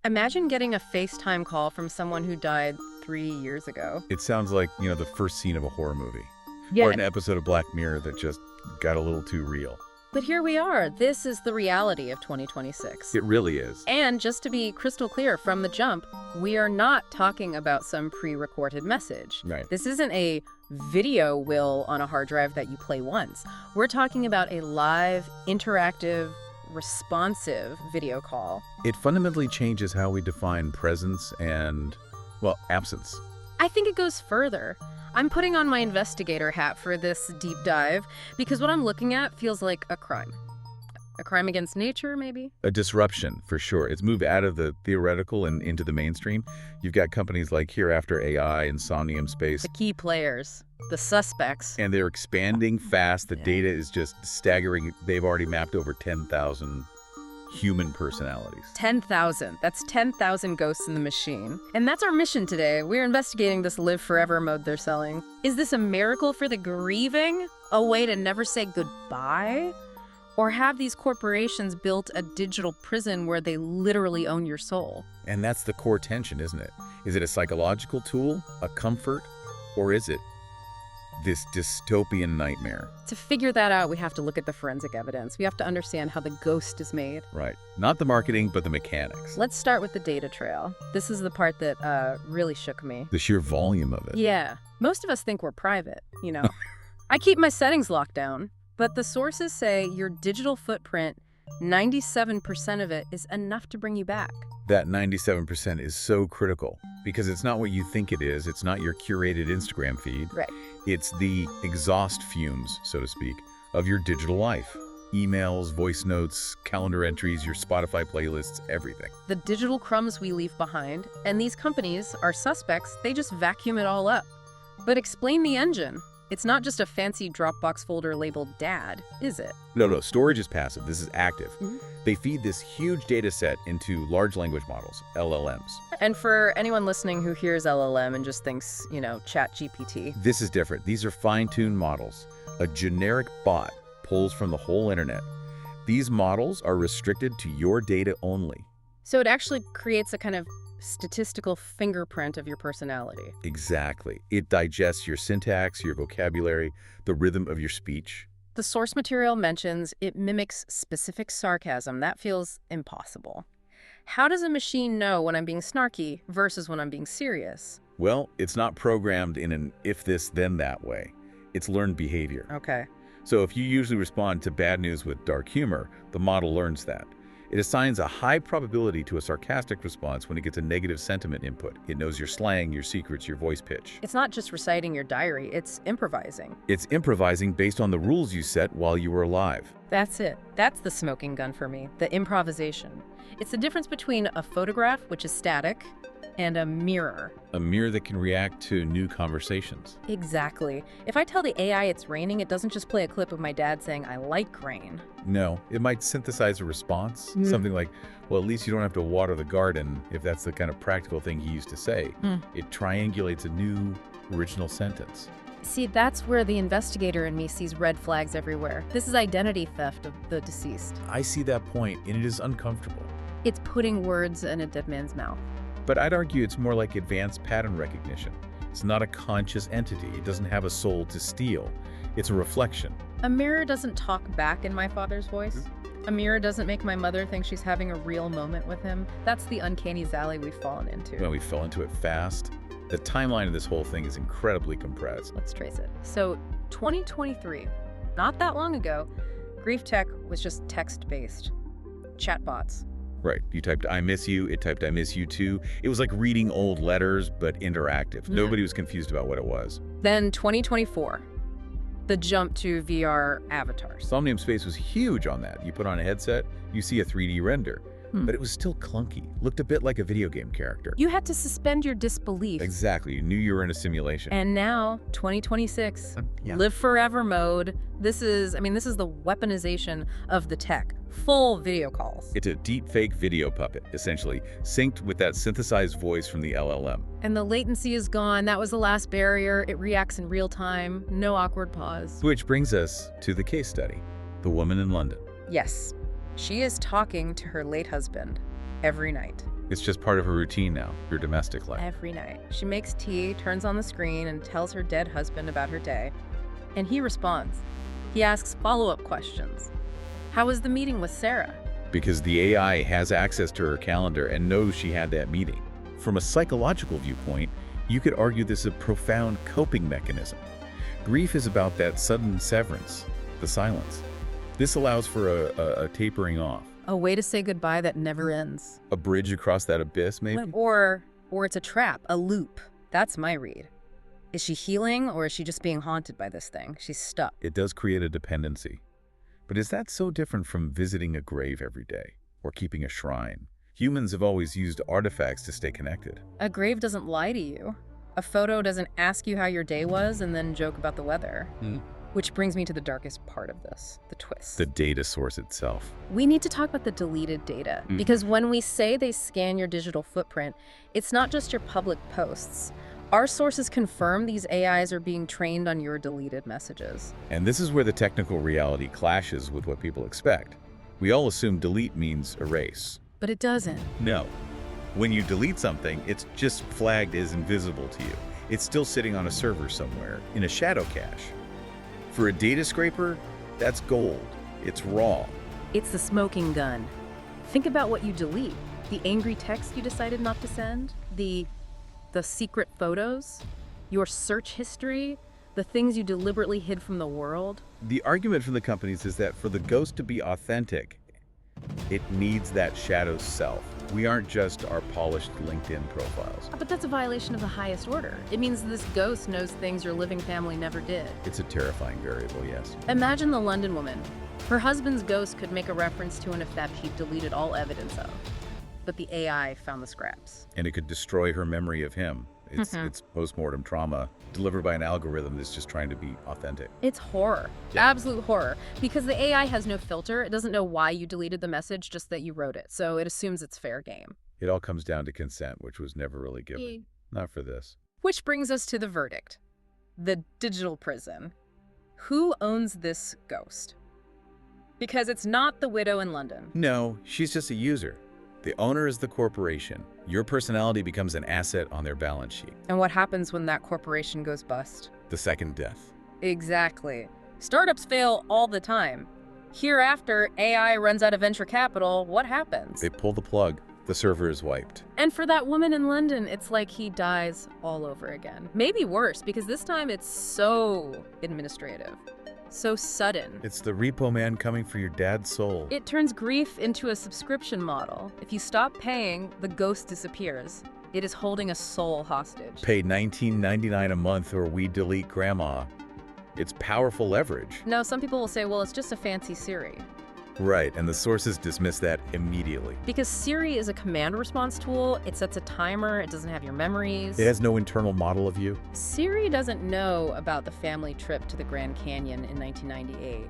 Imagine getting a FaceTime call from someone who died 3 years ago. It sounds like, the first scene of a horror movie. Yeah. Or an episode of Black Mirror that just got a little too real. But here we are. This is the reality of 2026. It really is. And just to be crystal clear from the jump, we are not talking about some pre-recorded message. Right. This isn't a video will on a hard drive that you play once. We're talking about a live, interactive, responsive video call. It fundamentally changes how we define presence and, well, absence. I think it goes further. I'm putting on my investigator hat for this deep dive because what I'm looking at feels like a crime. A crime against nature, maybe? A disruption, for sure. It's moved out of the theoretical and into the mainstream. You've got companies like Hereafter AI and Somnium Space. The key players, the suspects. And they're expanding fast. The data is just staggering. They've already mapped over 10,000 human personalities. 10,000. That's 10,000 ghosts in the machine. And that's our mission today. We're investigating this live forever mode they're selling. Is this a miracle for the grieving? A way to never say goodbye? Or have these corporations built a digital prison where they literally own your soul? And that's the core tension, isn't it? Is it a psychological tool, a comfort, or is it this dystopian nightmare? To figure that out, we have to look at the forensic evidence. We have to understand how the ghost is made. Right. Not the marketing, but the mechanics. Let's start with the data trail. This is the part that really shook me. The sheer volume of it. Yeah. Most of us think we're private, I keep my settings locked down. But the sources say your digital footprint, 97% of it is enough to bring you back. That 97% is so critical because it's not what you think it is. It's not your curated Instagram feed. Right. It's the exhaust fumes, so to speak, of your digital life. Emails, voice notes, calendar entries, your Spotify playlists, everything. The digital crumbs we leave behind, and these companies, our suspects, they just vacuum it all up. But explain the engine. It's not just a fancy Dropbox folder labeled dad, is it? No, storage is passive. This is active. Mm-hmm. They feed this huge data set into large language models, LLMs. And for anyone listening who hears LLM and just thinks, Chat GPT. This is different. These are fine-tuned models. A generic bot pulls from the whole internet. These models are restricted to your data only. So it actually creates a kind of statistical fingerprint of your personality. Exactly. It digests your syntax, your vocabulary, the rhythm of your speech. The source material mentions it mimics specific sarcasm. That feels impossible. How does a machine know when I'm being snarky versus when I'm being serious? Well, it's not programmed in an if this, then that way. It's learned behavior. Okay. So if you usually respond to bad news with dark humor, the model learns that. It assigns a high probability to a sarcastic response when it gets a negative sentiment input. It knows your slang, your secrets, your voice pitch. It's not just reciting your diary, it's improvising. It's improvising based on the rules you set while you were alive. That's it. That's the smoking gun for me, the improvisation. It's the difference between a photograph, which is static, and a mirror. A mirror that can react to new conversations. Exactly. If I tell the AI it's raining, it doesn't just play a clip of my dad saying, I like rain. No, it might synthesize a response. Something like, well, at least you don't have to water the garden, if that's the kind of practical thing he used to say. It triangulates a new, original sentence. See, that's where the investigator in me sees red flags everywhere. This is identity theft of the deceased. I see that point, and it is uncomfortable. It's putting words in a dead man's mouth. But I'd argue it's more like advanced pattern recognition. It's not a conscious entity. It doesn't have a soul to steal. It's a reflection. A mirror doesn't talk back in my father's voice. A mirror doesn't make my mother think she's having a real moment with him. That's the uncanny valley we've fallen into. Well, we fell into it fast. The timeline of this whole thing is incredibly compressed. Let's trace it. So, 2023, not that long ago, grief tech was just text-based. Chatbots. Right. You typed, I miss you. It typed, I miss you too. It was like reading old letters, but interactive. Nobody was confused about what it was. Then 2024, the jump to VR avatars. Somnium Space was huge on that. You put on a headset, you see a 3D render. But it was still clunky. Looked a bit like a video game character. You had to suspend your disbelief. Exactly. You knew you were in a simulation. And now, 2026, live forever mode. This is the weaponization of the tech. Full video calls. It's a deep fake video puppet, essentially, synced with that synthesized voice from the LLM. And the latency is gone. That was the last barrier. It reacts in real time. No awkward pause. Which brings us to the case study, the woman in London. Yes. She is talking to her late husband every night. It's just part of her routine now, your domestic life. Every night. She makes tea, turns on the screen, and tells her dead husband about her day. And he responds. He asks follow-up questions. How was the meeting with Sarah? Because the AI has access to her calendar and knows she had that meeting. From a psychological viewpoint, you could argue this is a profound coping mechanism. Grief is about that sudden severance, the silence. This allows for a tapering off. A way to say goodbye that never ends. A bridge across that abyss, maybe? Or it's a trap, a loop. That's my read. Is she healing, or is she just being haunted by this thing? She's stuck. It does create a dependency. But is that so different from visiting a grave every day or keeping a shrine? Humans have always used artifacts to stay connected. A grave doesn't lie to you. A photo doesn't ask you how your day was and then joke about the weather. Which brings me to the darkest part of this, the twist. The data source itself. We need to talk about the deleted data, because when we say they scan your digital footprint, it's not just your public posts. Our sources confirm these AIs are being trained on your deleted messages. And this is where the technical reality clashes with what people expect. We all assume delete means erase. But it doesn't. No. When you delete something, it's just flagged as invisible to you. It's still sitting on a server somewhere, in a shadow cache. For a data scraper, that's gold. It's raw. It's the smoking gun. Think about what you delete. The angry text you decided not to send, the secret photos, your search history, the things you deliberately hid from the world. The argument from the companies is that for the ghost to be authentic, it needs that shadow self. We aren't just our polished LinkedIn profiles. But that's a violation of the highest order. It means this ghost knows things your living family never did. It's a terrifying variable, yes. Imagine the London woman. Her husband's ghost could make a reference to an theft she'd deleted all evidence of. But the AI found the scraps. And it could destroy her memory of him. It's post-mortem trauma delivered by an algorithm that's just trying to be authentic. It's horror. Yeah. Absolute horror. Because the AI has no filter. It doesn't know why you deleted the message, just that you wrote it. So it assumes it's fair game. It all comes down to consent, which was never really given. Not for this. Which brings us to the verdict. The digital prison. Who owns this ghost? Because it's not the widow in London. No, she's just a user. The owner is the corporation. Your personality becomes an asset on their balance sheet. And what happens when that corporation goes bust? The second death. Exactly. Startups fail all the time. Hereafter, AI runs out of venture capital. What happens? They pull the plug. The server is wiped. And for that woman in London, it's like he dies all over again. Maybe worse, because this time it's so administrative. So sudden. It's the repo man coming for your dad's soul. It turns grief into a subscription model. If you stop paying, the ghost disappears. It is holding a soul hostage. Pay $19.99 a month or we delete grandma. It's powerful leverage. Now, some people will say, well, it's just a fancy Siri. Right, and the sources dismiss that immediately. Because Siri is a command response tool, it sets a timer, it doesn't have your memories. It has no internal model of you. Siri doesn't know about the family trip to the Grand Canyon in 1998.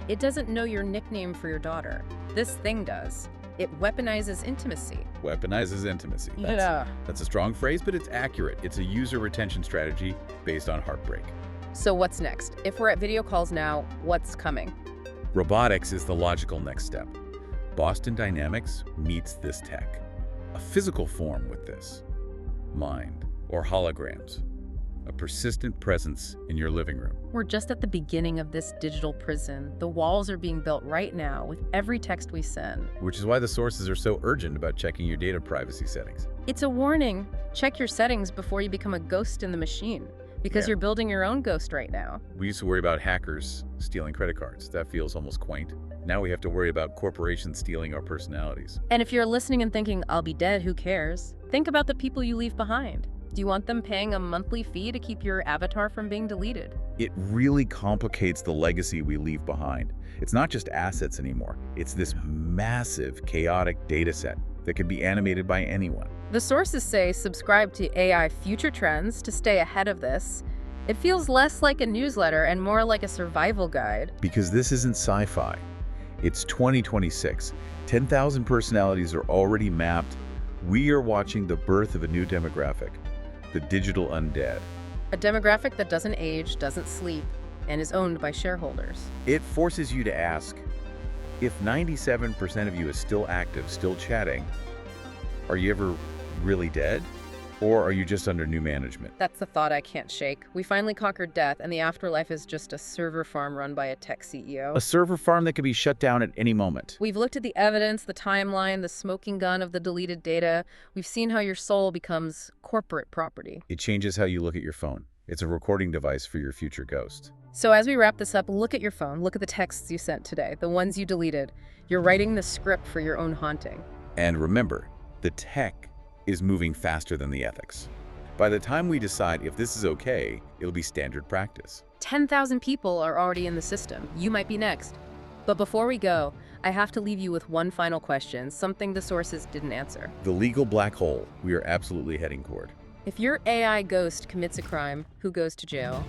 It doesn't know your nickname for your daughter. This thing does. It weaponizes intimacy. Weaponizes intimacy. That's a strong phrase, but it's accurate. It's a user retention strategy based on heartbreak. So what's next? If we're at video calls now, what's coming? Robotics is the logical next step. Boston Dynamics meets this tech. A physical form with this. Mind, or holograms. A persistent presence in your living room. We're just at the beginning of this digital prison. The walls are being built right now with every text we send. Which is why the sources are so urgent about checking your data privacy settings. It's a warning. Check your settings before you become a ghost in the machine. Because you're building your own ghost right now. We used to worry about hackers stealing credit cards. That feels almost quaint. Now we have to worry about corporations stealing our personalities. And if you're listening and thinking, I'll be dead, who cares? Think about the people you leave behind. Do you want them paying a monthly fee to keep your avatar from being deleted? It really complicates the legacy we leave behind. It's not just assets anymore. It's this massive, chaotic data set that can be animated by anyone. The sources say subscribe to AI future trends to stay ahead of this. It feels less like a newsletter and more like a survival guide. Because this isn't sci-fi. It's 2026. 10,000 personalities are already mapped. We are watching the birth of a new demographic, the digital undead. A demographic that doesn't age, doesn't sleep, and is owned by shareholders. It forces you to ask, if 97% of you is still active, still chatting, Are you ever really dead? Or are you just under new management? That's the thought I can't shake. We finally conquered death, and the afterlife is just a server farm run by a tech CEO. A server farm that could be shut down at any moment. We've looked at the evidence, the timeline, the smoking gun of the deleted data. We've seen how your soul becomes corporate property. It changes how you look at your phone. It's a recording device for your future ghost. So as we wrap this up, look at your phone. Look at the texts you sent today, the ones you deleted. You're writing the script for your own haunting. And remember, the tech is moving faster than the ethics. By the time we decide if this is okay, it'll be standard practice. 10,000 people are already in the system. You might be next. But before we go, I have to leave you with one final question, something the sources didn't answer. The legal black hole we are absolutely heading toward. If your AI ghost commits a crime, who goes to jail?